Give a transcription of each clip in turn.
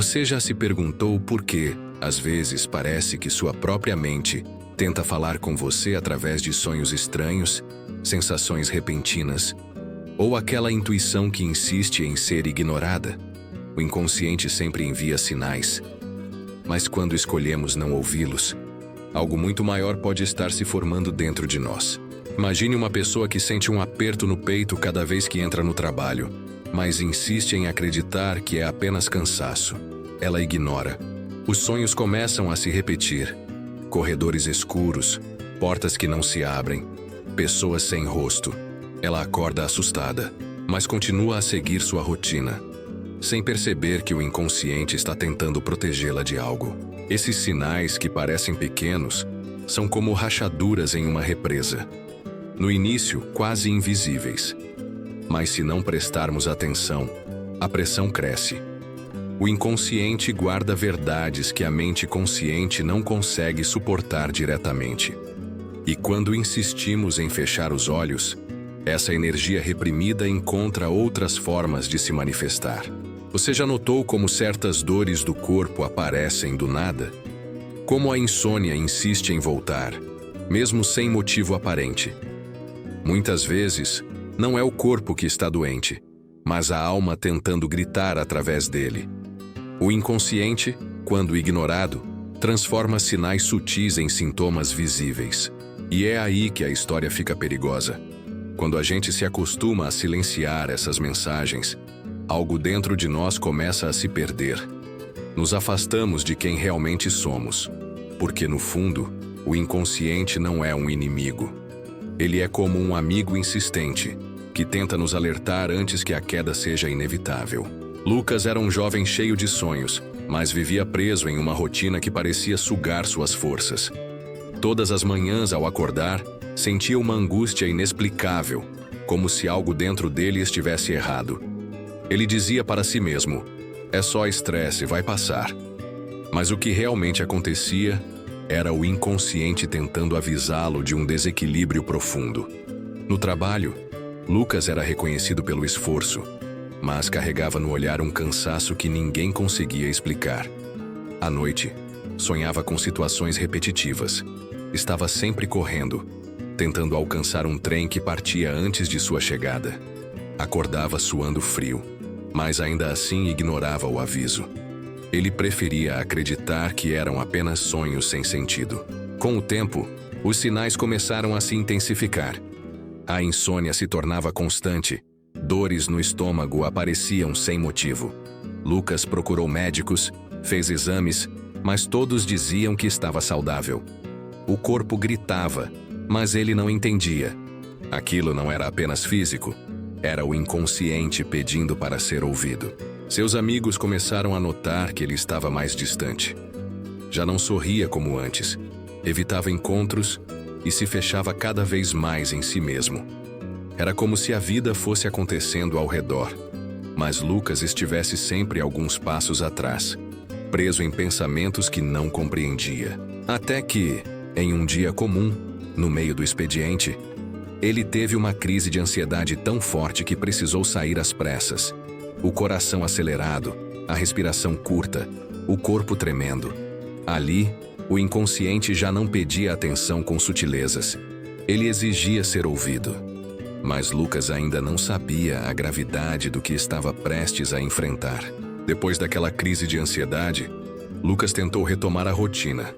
Você já se perguntou por que, às vezes, parece que sua própria mente tenta falar com você através de sonhos estranhos, sensações repentinas, ou aquela intuição que insiste em ser ignorada? O inconsciente sempre envia sinais, mas quando escolhemos não ouvi-los, algo muito maior pode estar se formando dentro de nós. Imagine uma pessoa que sente um aperto no peito cada vez que entra no trabalho, mas insiste em acreditar que é apenas cansaço. Ela ignora. Os sonhos começam a se repetir. Corredores escuros, portas que não se abrem, pessoas sem rosto. Ela acorda assustada, mas continua a seguir sua rotina, sem perceber que o inconsciente está tentando protegê-la de algo. Esses sinais, que parecem pequenos, são como rachaduras em uma represa. No início, quase invisíveis. Mas se não prestarmos atenção, a pressão cresce. O inconsciente guarda verdades que a mente consciente não consegue suportar diretamente. E quando insistimos em fechar os olhos, essa energia reprimida encontra outras formas de se manifestar. Você já notou como certas dores do corpo aparecem do nada? Como a insônia insiste em voltar, mesmo sem motivo aparente? Muitas vezes, não é o corpo que está doente, mas a alma tentando gritar através dele. O inconsciente, quando ignorado, transforma sinais sutis em sintomas visíveis. E é aí que a história fica perigosa. Quando a gente se acostuma a silenciar essas mensagens, algo dentro de nós começa a se perder. Nos afastamos de quem realmente somos, porque no fundo, o inconsciente não é um inimigo. Ele é como um amigo insistente, que tenta nos alertar antes que a queda seja inevitável. Lucas era um jovem cheio de sonhos, mas vivia preso em uma rotina que parecia sugar suas forças. Todas as manhãs, ao acordar, sentia uma angústia inexplicável, como se algo dentro dele estivesse errado. Ele dizia para si mesmo: "É só estresse, vai passar." Mas o que realmente acontecia era o inconsciente tentando avisá-lo de um desequilíbrio profundo. No trabalho, Lucas era reconhecido pelo esforço, mas carregava no olhar um cansaço que ninguém conseguia explicar. À noite, sonhava com situações repetitivas. Estava sempre correndo, tentando alcançar um trem que partia antes de sua chegada. Acordava suando frio, mas ainda assim ignorava o aviso. Ele preferia acreditar que eram apenas sonhos sem sentido. Com o tempo, os sinais começaram a se intensificar. A insônia se tornava constante. Dores no estômago apareciam sem motivo. Lucas procurou médicos, fez exames, mas todos diziam que estava saudável. O corpo gritava, mas ele não entendia. Aquilo não era apenas físico, era o inconsciente pedindo para ser ouvido. Seus amigos começaram a notar que ele estava mais distante. Já não sorria como antes, evitava encontros e se fechava cada vez mais em si mesmo. Era como se a vida fosse acontecendo ao redor, mas Lucas estivesse sempre alguns passos atrás, preso em pensamentos que não compreendia. Até que, em um dia comum, no meio do expediente, ele teve uma crise de ansiedade tão forte que precisou sair às pressas. O coração acelerado, a respiração curta, o corpo tremendo. Ali, o inconsciente já não pedia atenção com sutilezas. Ele exigia ser ouvido. Mas Lucas ainda não sabia a gravidade do que estava prestes a enfrentar. Depois daquela crise de ansiedade, Lucas tentou retomar a rotina,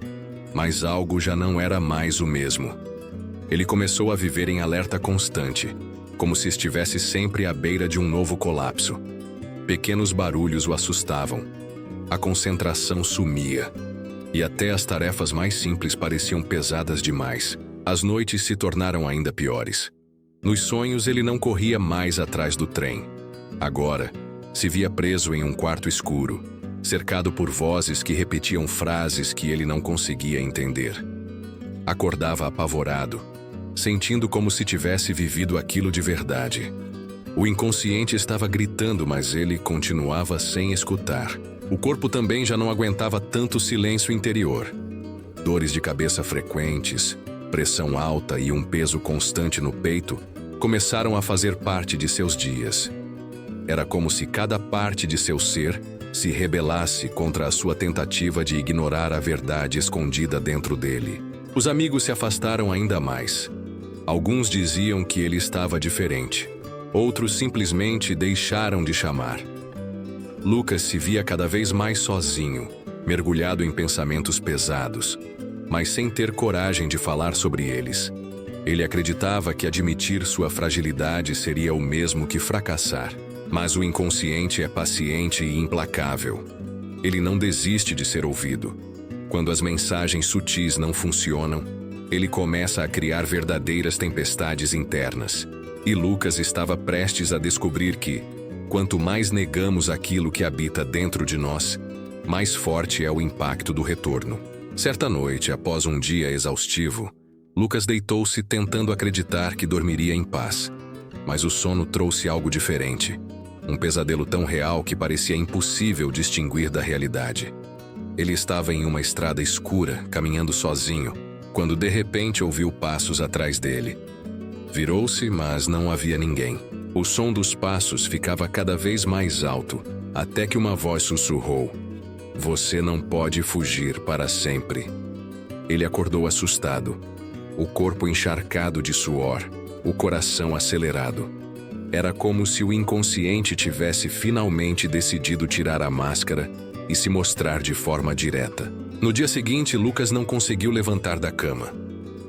mas algo já não era mais o mesmo. Ele começou a viver em alerta constante, como se estivesse sempre à beira de um novo colapso. Pequenos barulhos o assustavam. A concentração sumia. E até as tarefas mais simples pareciam pesadas demais. As noites se tornaram ainda piores. Nos sonhos, ele não corria mais atrás do trem. Agora, se via preso em um quarto escuro, cercado por vozes que repetiam frases que ele não conseguia entender. Acordava apavorado, sentindo como se tivesse vivido aquilo de verdade. O inconsciente estava gritando, mas ele continuava sem escutar. O corpo também já não aguentava tanto silêncio interior. Dores de cabeça frequentes, pressão alta e um peso constante no peito começaram a fazer parte de seus dias. Era como se cada parte de seu ser se rebelasse contra a sua tentativa de ignorar a verdade escondida dentro dele. Os amigos se afastaram ainda mais. Alguns diziam que ele estava diferente. Outros simplesmente deixaram de chamar. Lucas se via cada vez mais sozinho, mergulhado em pensamentos pesados, mas sem ter coragem de falar sobre eles. Ele acreditava que admitir sua fragilidade seria o mesmo que fracassar. Mas o inconsciente é paciente e implacável. Ele não desiste de ser ouvido. Quando as mensagens sutis não funcionam, ele começa a criar verdadeiras tempestades internas. E Lucas estava prestes a descobrir que, quanto mais negamos aquilo que habita dentro de nós, mais forte é o impacto do retorno. Certa noite, após um dia exaustivo, Lucas deitou-se tentando acreditar que dormiria em paz. Mas o sono trouxe algo diferente. Um pesadelo tão real que parecia impossível distinguir da realidade. Ele estava em uma estrada escura, caminhando sozinho, quando de repente ouviu passos atrás dele. Virou-se, mas não havia ninguém. O som dos passos ficava cada vez mais alto, até que uma voz sussurrou: "Você não pode fugir para sempre." Ele acordou assustado, o corpo encharcado de suor, o coração acelerado. Era como se o inconsciente tivesse finalmente decidido tirar a máscara e se mostrar de forma direta. No dia seguinte, Lucas não conseguiu levantar da cama.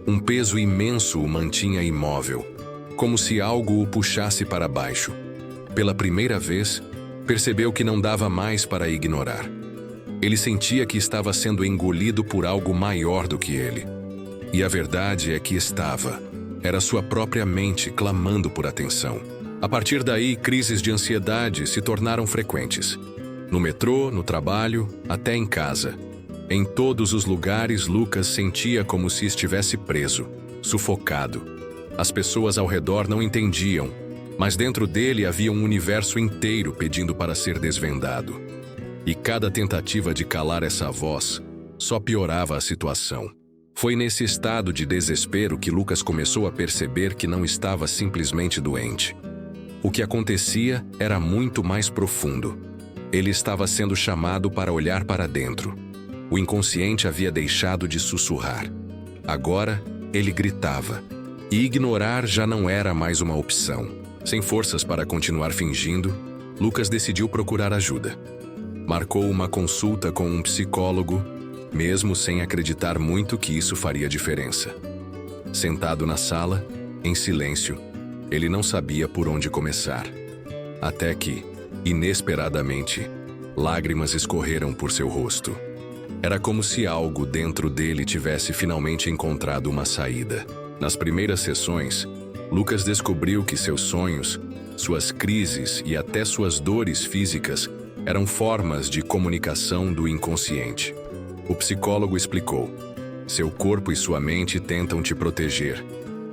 Um peso imenso o mantinha imóvel, como se algo o puxasse para baixo. Pela primeira vez, percebeu que não dava mais para ignorar. Ele sentia que estava sendo engolido por algo maior do que ele. E a verdade é que estava. Era sua própria mente clamando por atenção. A partir daí, crises de ansiedade se tornaram frequentes. No metrô, no trabalho, até em casa. Em todos os lugares, Lucas sentia como se estivesse preso, sufocado. As pessoas ao redor não entendiam, mas dentro dele havia um universo inteiro pedindo para ser desvendado. E cada tentativa de calar essa voz só piorava a situação. Foi nesse estado de desespero que Lucas começou a perceber que não estava simplesmente doente. O que acontecia era muito mais profundo. Ele estava sendo chamado para olhar para dentro. O inconsciente havia deixado de sussurrar. Agora, ele gritava. E ignorar já não era mais uma opção. Sem forças para continuar fingindo, Lucas decidiu procurar ajuda. Marcou uma consulta com um psicólogo, mesmo sem acreditar muito que isso faria diferença. Sentado na sala, em silêncio, ele não sabia por onde começar. Até que, inesperadamente, lágrimas escorreram por seu rosto. Era como se algo dentro dele tivesse finalmente encontrado uma saída. Nas primeiras sessões, Lucas descobriu que seus sonhos, suas crises e até suas dores físicas eram formas de comunicação do inconsciente. O psicólogo explicou: seu corpo e sua mente tentam te proteger,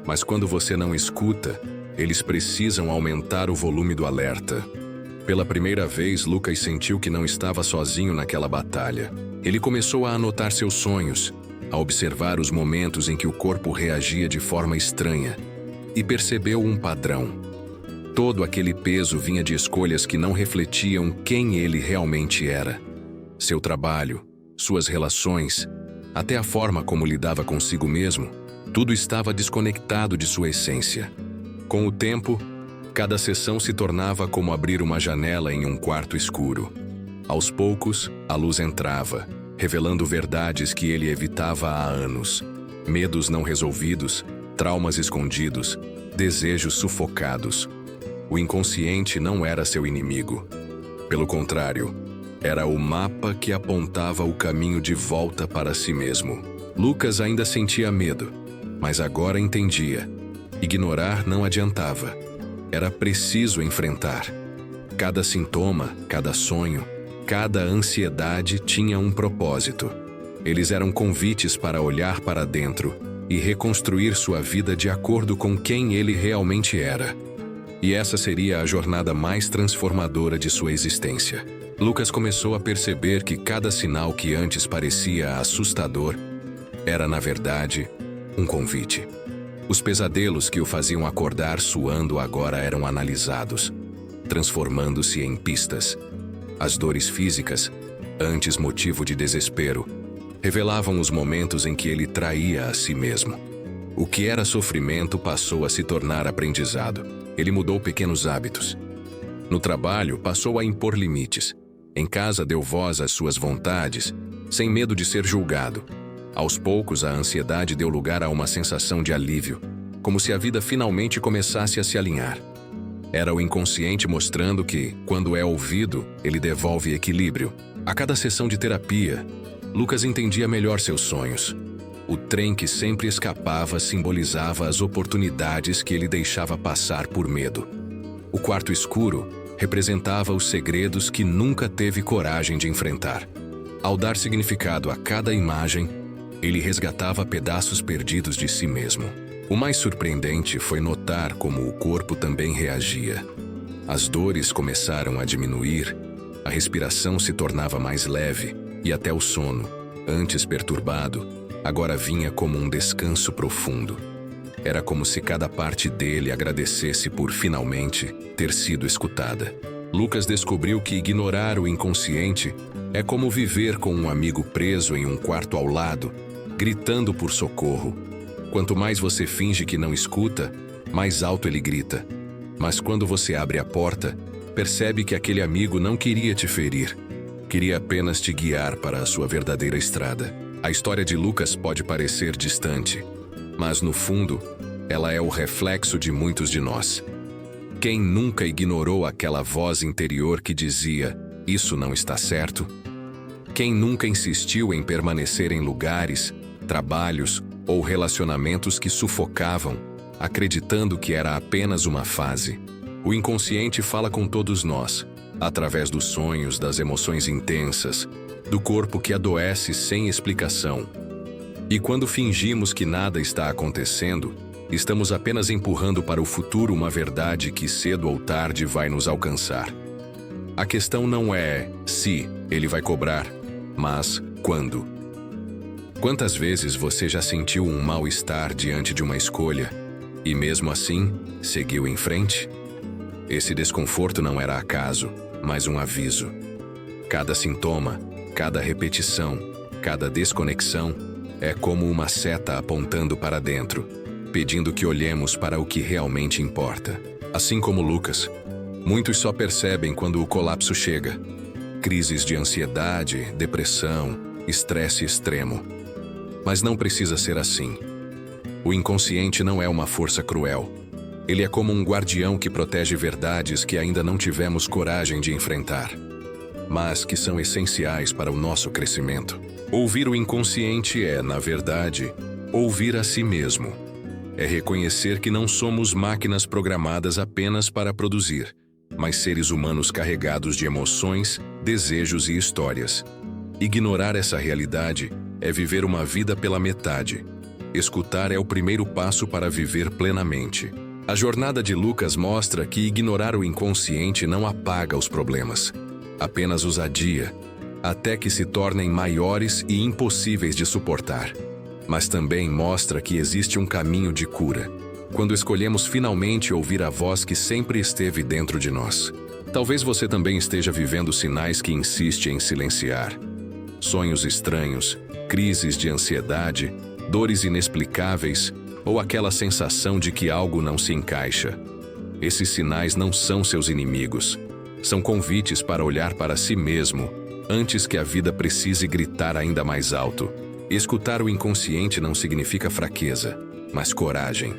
mas quando você não escuta, eles precisam aumentar o volume do alerta. Pela primeira vez, Lucas sentiu que não estava sozinho naquela batalha. Ele começou a anotar seus sonhos, a observar os momentos em que o corpo reagia de forma estranha, e percebeu um padrão. Todo aquele peso vinha de escolhas que não refletiam quem ele realmente era. Seu trabalho, suas relações, até a forma como lidava consigo mesmo, tudo estava desconectado de sua essência. Com o tempo, cada sessão se tornava como abrir uma janela em um quarto escuro. Aos poucos, a luz entrava, revelando verdades que ele evitava há anos. Medos não resolvidos, traumas escondidos, desejos sufocados. O inconsciente não era seu inimigo. Pelo contrário, era o mapa que apontava o caminho de volta para si mesmo. Lucas ainda sentia medo, mas agora entendia. Ignorar não adiantava. Era preciso enfrentar. Cada sintoma, cada sonho, cada ansiedade tinha um propósito. Eles eram convites para olhar para dentro e reconstruir sua vida de acordo com quem ele realmente era. E essa seria a jornada mais transformadora de sua existência. Lucas começou a perceber que cada sinal que antes parecia assustador era, na verdade, um convite. Os pesadelos que o faziam acordar suando agora eram analisados, transformando-se em pistas. As dores físicas, antes motivo de desespero, revelavam os momentos em que ele traía a si mesmo. O que era sofrimento passou a se tornar aprendizado. Ele mudou pequenos hábitos. No trabalho, passou a impor limites. Em casa, deu voz às suas vontades, sem medo de ser julgado. Aos poucos, a ansiedade deu lugar a uma sensação de alívio, como se a vida finalmente começasse a se alinhar. Era o inconsciente mostrando que, quando é ouvido, ele devolve equilíbrio. A cada sessão de terapia, Lucas entendia melhor seus sonhos. O trem que sempre escapava simbolizava as oportunidades que ele deixava passar por medo. O quarto escuro representava os segredos que nunca teve coragem de enfrentar. Ao dar significado a cada imagem, ele resgatava pedaços perdidos de si mesmo. O mais surpreendente foi notar como o corpo também reagia. As dores começaram a diminuir, a respiração se tornava mais leve e até o sono, antes perturbado, agora vinha como um descanso profundo. Era como se cada parte dele agradecesse por finalmente ter sido escutada. Lucas descobriu que ignorar o inconsciente é como viver com um amigo preso em um quarto ao lado, gritando por socorro. Quanto mais você finge que não escuta, mais alto ele grita. Mas quando você abre a porta, percebe que aquele amigo não queria te ferir, queria apenas te guiar para a sua verdadeira estrada. A história de Lucas pode parecer distante, mas no fundo, ela é o reflexo de muitos de nós. Quem nunca ignorou aquela voz interior que dizia, isso não está certo? Quem nunca insistiu em permanecer em lugares, trabalhos ou relacionamentos que sufocavam, acreditando que era apenas uma fase? O inconsciente fala com todos nós, através dos sonhos, das emoções intensas, do corpo que adoece sem explicação. E quando fingimos que nada está acontecendo, estamos apenas empurrando para o futuro uma verdade que cedo ou tarde vai nos alcançar. A questão não é se ele vai cobrar, mas quando. Quantas vezes você já sentiu um mal-estar diante de uma escolha e, mesmo assim, seguiu em frente? Esse desconforto não era acaso, mas um aviso. Cada sintoma, cada repetição, cada desconexão é como uma seta apontando para dentro, pedindo que olhemos para o que realmente importa. Assim como Lucas, muitos só percebem quando o colapso chega. Crises de ansiedade, depressão, estresse extremo. Mas não precisa ser assim. O inconsciente não é uma força cruel. Ele é como um guardião que protege verdades que ainda não tivemos coragem de enfrentar, mas que são essenciais para o nosso crescimento. Ouvir o inconsciente é, na verdade, ouvir a si mesmo. É reconhecer que não somos máquinas programadas apenas para produzir, mas seres humanos carregados de emoções, desejos e histórias. Ignorar essa realidade é viver uma vida pela metade. Escutar é o primeiro passo para viver plenamente. A jornada de Lucas mostra que ignorar o inconsciente não apaga os problemas, apenas os adia, até que se tornem maiores e impossíveis de suportar. Mas também mostra que existe um caminho de cura, quando escolhemos finalmente ouvir a voz que sempre esteve dentro de nós. Talvez você também esteja vivendo sinais que insiste em silenciar. Sonhos estranhos, crises de ansiedade, dores inexplicáveis ou aquela sensação de que algo não se encaixa. Esses sinais não são seus inimigos. São convites para olhar para si mesmo antes que a vida precise gritar ainda mais alto. Escutar o inconsciente não significa fraqueza, mas coragem.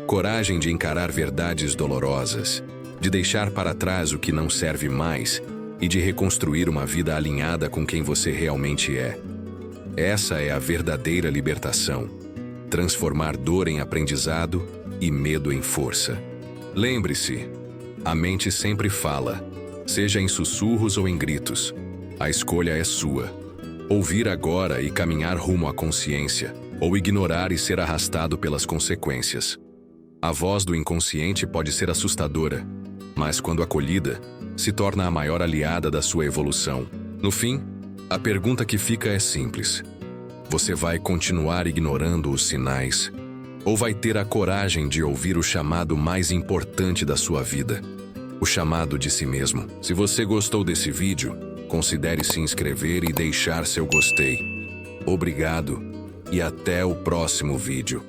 Coragem de encarar verdades dolorosas, de deixar para trás o que não serve mais e de reconstruir uma vida alinhada com quem você realmente é. Essa é a verdadeira libertação. Transformar dor em aprendizado e medo em força. Lembre-se, a mente sempre fala, seja em sussurros ou em gritos. A escolha é sua. Ouvir agora e caminhar rumo à consciência, ou ignorar e ser arrastado pelas consequências. A voz do inconsciente pode ser assustadora, mas quando acolhida, se torna a maior aliada da sua evolução. No fim, a pergunta que fica é simples. Você vai continuar ignorando os sinais? Ou vai ter a coragem de ouvir o chamado mais importante da sua vida? o chamado de si mesmo. Se você gostou desse vídeo, considere se inscrever e deixar seu gostei. Obrigado e até o próximo vídeo.